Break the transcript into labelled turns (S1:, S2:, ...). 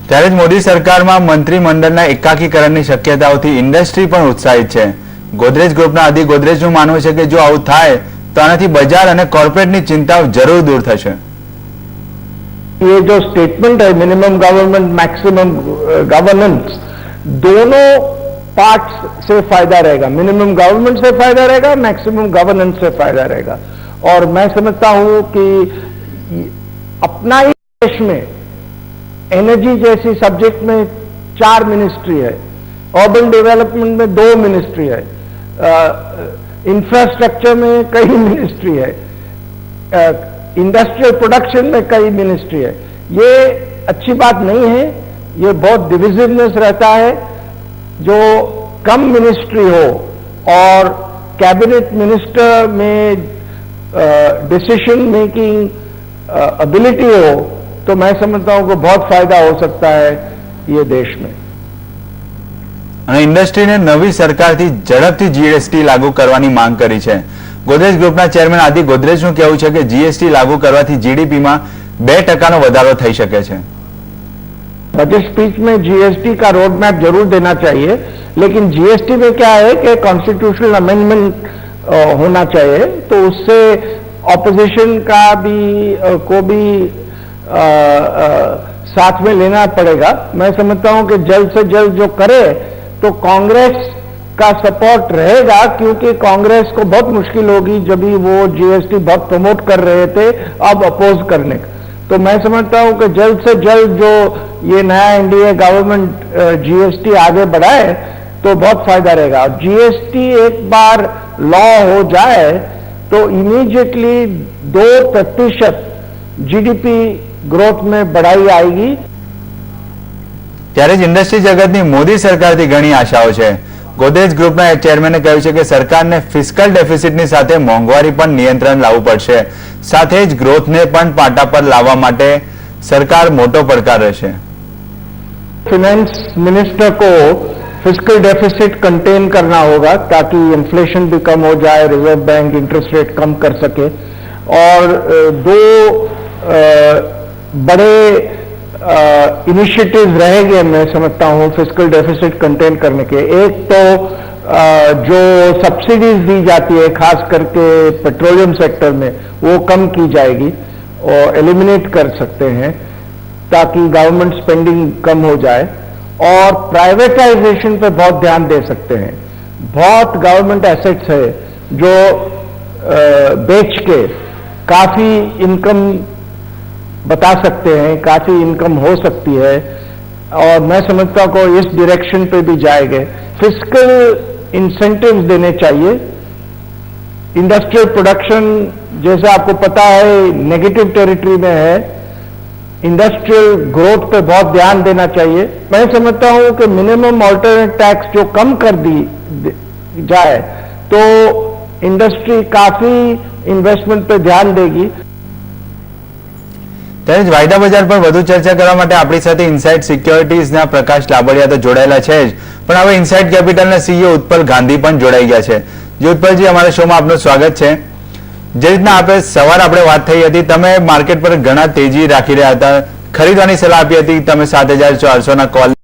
S1: ત્યારે જ મોદી સરકારમાં મંત્રીમંડળના એકાકીકરણની શક્યતાઓથી ઇન્ડસ્ટ્રી પણ ઉત્સાહિત છે। ગોદરેજ ગ્રુપના અધિ ગોદરેજનું માનવું છે કે જો આવું થાય તો આનાથી બજાર અને કોર્પોરેટની ચિંતાઓ જરૂર દૂર થશે।
S2: ये जो स्टेटमेंट है मिनिमम गवर्नमेंट मैक्सिमम गवर्नेंस, दोनों पार्ट्स से फायदा रहेगा। मिनिमम गवर्नमेंट से फायदा रहेगा, मैक्सिमम गवर्नेंस से फायदा रहेगा। और मैं समझता हूं कि अपना ही देश में एनर्जी जैसी सब्जेक्ट में 4 मिनिस्ट्री है, अर्बन डेवलपमेंट में 2 मिनिस्ट्री है, इंफ्रास्ट्रक्चर में कई मिनिस्ट्री है, इंडस्ट्रियल प्रोडक्शन में कई मिनिस्ट्री है। ये अच्छी बात नहीं है, ये बहुत डिविजिवनेस रहता है। जो कम मिनिस्ट्री हो और कैबिनेट मिनिस्टर में डिसीजन मेकिंग एबिलिटी हो तो मैं समझता हूं कि बहुत फायदा हो सकता है ये देश में।
S1: इंडस्ट्री ने नवी सरकार थी झड़पथी जीएसटी लागू करवानी मांग करी है। गोदरेज ग्रुपना चेरमेन आदि गोदरेजનું કહેવું છે કે જીએસટી लागू કરવાથી જીડીપીમાં 2% વધારો થઈ શકે છે।
S2: बजट स्पीच में जीएसटी का रोड मैप जरूर देना चाहिए, लेकिन जीएसटी में क्या है कि कॉन्स्टिट्यूशनल अमेंडमेंट होना चाहिए, तो उससे ऑपोजिशन का भी को भी साथ में लेना पड़ेगा। मैं समझता हूं कि जल्द से जल्द जो करे तो कांग्रेस का सपोर्ट रहेगा, क्योंकि कांग्रेस को बहुत मुश्किल होगी जब भी वो जीएसटी बहुत प्रमोट कर रहे थे अब अपोज करने का। तो मैं समझता हूं कि जल्द से जल्द जो ये नया एनडीए गवर्नमेंट जीएसटी आगे बढ़ाए तो बहुत फायदा रहेगा। जीएसटी एक बार लॉ हो जाए तो इमीडिएटली 2% जीडीपी ग्रोथ में बढ़ाई आएगी।
S1: ત્યારે જ ઇન્ડસ્ટ્રી જગતની મોદી સરકારથી ઘણી આશાઓ છે। ગોદરેજ ગ્રુપના એક ચેરમેને કહ્યું છે કે સરકારને ફિસ્કલ ડેફિસિટની સાથે મોંઘવારી પર નિયંત્રણ લાવવું પડશે, સાથે જ ગ્રોથને પણ પાટા પર લાવવા માટે સરકાર મોટો પડકાર રહેશે।
S2: फाइनेंस मिनिस्टर को फिस्कल डेफिसिट कंटेन करना होगा ताकि इन्फ्लेशन भी कम हो जाए, रिजर्व बैंक इंटरेस्ट रेट कम कर सके। और 2 बड़े इनिशिएटिव रहेंगे मैं समझता हूं फिस्कल डेफिसिट कंटेन करने के। एक तो जो सब्सिडीज दी जाती है खास करके पेट्रोलियम सेक्टर में वो कम की जाएगी और एलिमिनेट कर सकते हैं ताकि गवर्नमेंट स्पेंडिंग कम हो जाए। और प्राइवेटाइजेशन पे बहुत ध्यान दे सकते हैं। बहुत गवर्नमेंट एसेट्स है जो बेच के काफी इनकम बता सकते हैं, काफी इनकम हो सकती है, और मैं समझता हूं इस डायरेक्शन पे भी जाएंगे। फिस्कल इंसेंटिव्स देने चाहिए। इंडस्ट्रियल प्रोडक्शन जैसे आपको पता है नेगेटिव टेरिटरी में है, इंडस्ट्रियल ग्रोथ पे बहुत ध्यान देना चाहिए। मैं समझता हूं कि मिनिमम ऑल्टरनेट टैक्स जो कम कर दी जाए तो इंडस्ट्री काफी इन्वेस्टमेंट पे ध्यान देगी।
S1: ત્યારે જ વાયદા બજાર પર વધુ ચર્ચા કરવા માટે આપણી સાથે ઇનસાઇટ સિક્યોરિટીઝના પ્રકાશ લાબડિયા તો જોડાયેલા છે જ, પણ હવે ઇનસાઇટ કેપિટલના સીઈઓ ઉત્પલ ગાંધી પણ જોડાઈ ગયા છે। જે ઉત્પલજી, અમારા શોમાં આપનું સ્વાગત છે। જે રીતના આપણે સવાર આપણે વાત થઈ હતી, તમે માર્કેટ પર ઘણા તેજી રાખી રહ્યા હતા, ખરીદવાની સલાહ આપી હતી, તમે 7400ના કોલ